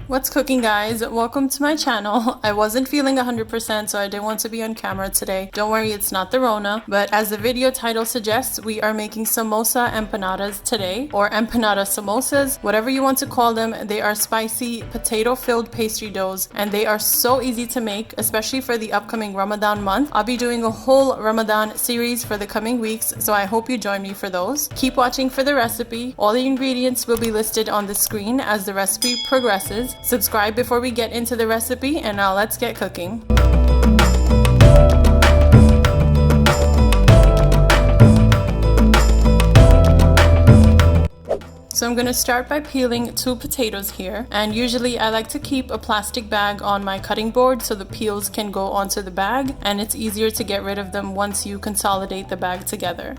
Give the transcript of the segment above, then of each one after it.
What's cooking, guys? Welcome to my channel. I wasn't feeling 100%, so I didn't want to be on camera today. Don't worry, it's not the Rona, but as the video title suggests, we are making samosa empanadas today, or empanada samosas, whatever you want to call them. They are spicy potato-filled pastry doughs, and they are so easy to make, especially for the upcoming Ramadan month. I'll be doing a whole Ramadan series for the coming weeks, so I hope you join me for those. Keep watching for the recipe. All the ingredients will be listed on the screen as the recipe progresses. Subscribe before we get into the recipe, and now let's get cooking. So I'm going to start by peeling 2 potatoes here, and usually I like to keep a plastic bag on my cutting board so the peels can go onto the bag and it's easier to get rid of them once you consolidate the bag together.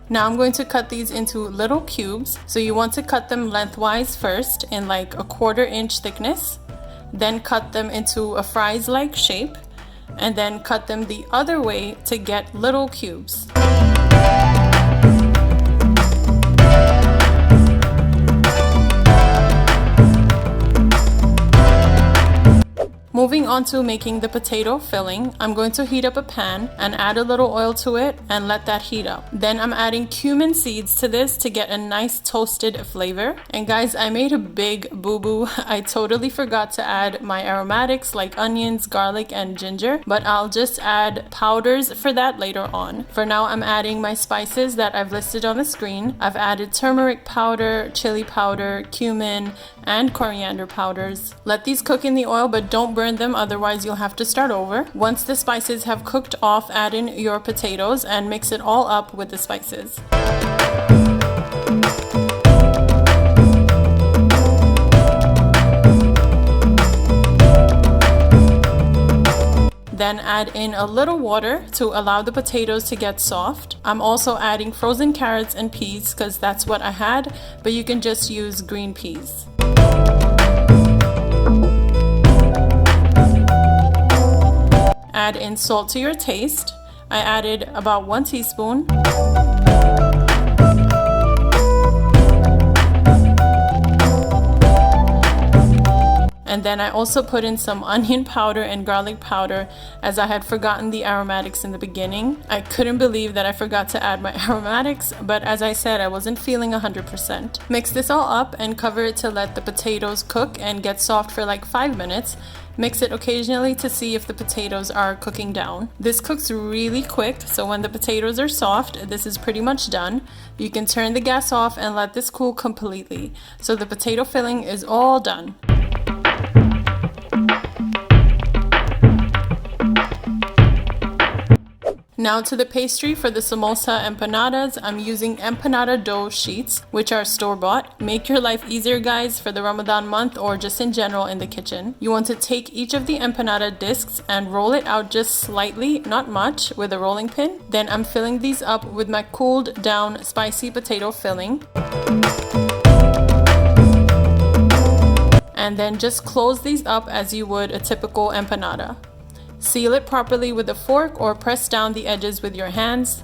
Now I'm going to cut these into little cubes. So you want to cut them lengthwise first in like a 1/4 inch thickness, then cut them into a fries-like shape, and then cut them the other way to get little cubes. Moving on to making the potato filling, I'm going to heat up a pan and add a little oil to it and let that heat up. Then I'm adding cumin seeds to this to get a nice toasted flavor. And guys, I made a big boo-boo. I totally forgot to add my aromatics like onions, garlic, and ginger, but I'll just add powders for that later on. For now, I'm adding my spices that I've listed on the screen. I've added turmeric powder, chili powder, cumin, and coriander powders. Let these cook in the oil, but don't burn them, otherwise you'll have to start over. Once the spices have cooked off, add in your potatoes and mix it all up with the spices. Then add in a little water to allow the potatoes to get soft. I'm also adding frozen carrots and peas because that's what I had, but you can just use green peas. Add in salt to your taste. I added about 1 teaspoon. And then I also put in some onion powder and garlic powder, as I had forgotten the aromatics in the beginning. I couldn't believe that I forgot to add my aromatics, but as I said, I wasn't feeling 100%. Mix this all up and cover it to let the potatoes cook and get soft for like 5 minutes. Mix it occasionally to see if the potatoes are cooking down. This cooks really quick, so when the potatoes are soft, this is pretty much done. You can turn the gas off and let this cool completely. So the potato filling is all done. Now to the pastry for the samosa empanadas. I'm using empanada dough sheets, which are store-bought. Make your life easier, guys, for the Ramadan month or just in general in the kitchen. You want to take each of the empanada discs and roll it out just slightly, not much, with a rolling pin. Then I'm filling these up with my cooled down spicy potato filling. And then just close these up as you would a typical empanada. Seal it properly with a fork or press down the edges with your hands.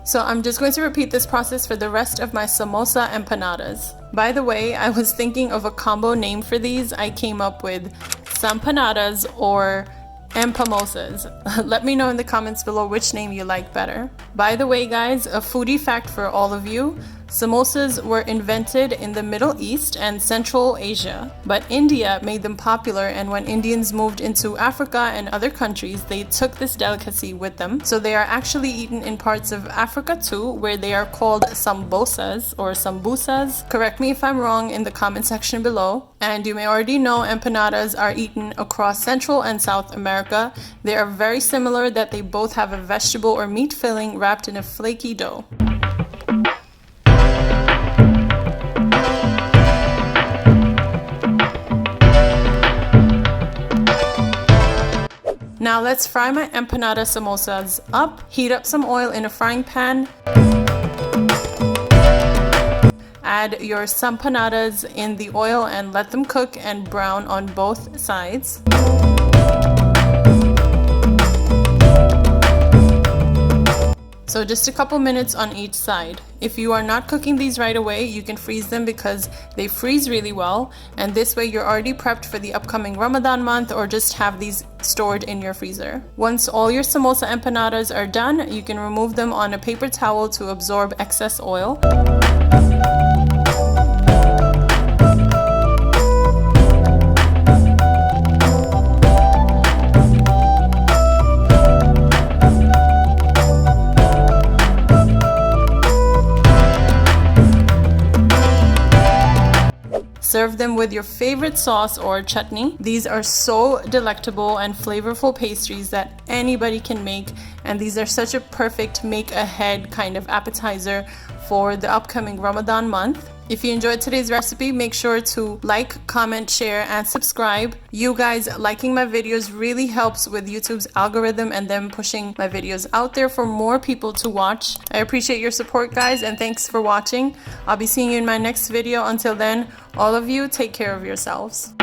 So I'm just going to repeat this process for the rest of my samosa empanadas. By the way, I was thinking of a combo name for these. I came up with Sampanadas or Empamosas. Let me know in the comments below which name you like better. By the way, guys, a foodie fact for all of you. Samosas were invented in the Middle East and Central Asia, but India made them popular, and when Indians moved into Africa and other countries, they took this delicacy with them. So they are actually eaten in parts of Africa too, where they are called sambosas or sambusas. Correct me if I'm wrong in the comment section below. And you may already know empanadas are eaten across Central and South America. They are very similar, that they both have a vegetable or meat filling wrapped in a flaky dough. Now let's fry my empanada samosas up. Heat up some oil in a frying pan. Add your empanadas in the oil and let them cook and brown on both sides. So just a couple minutes on each side. If you are not cooking these right away, you can freeze them because they freeze really well, and this way you're already prepped for the upcoming Ramadan month, or just have these stored in your freezer. Once all your samosa empanadas are done, you can remove them on a paper towel to absorb excess oil. Serve them with your favorite sauce or chutney. These are so delectable and flavorful pastries that anybody can make, and these are such a perfect make ahead kind of appetizer for the upcoming Ramadan month. If you enjoyed today's recipe, make sure to like, comment, share, and subscribe. You guys liking my videos really helps with YouTube's algorithm and them pushing my videos out there for more people to watch. I appreciate your support, guys, and thanks for watching. I'll be seeing you in my next video. Until then, all of you, take care of yourselves.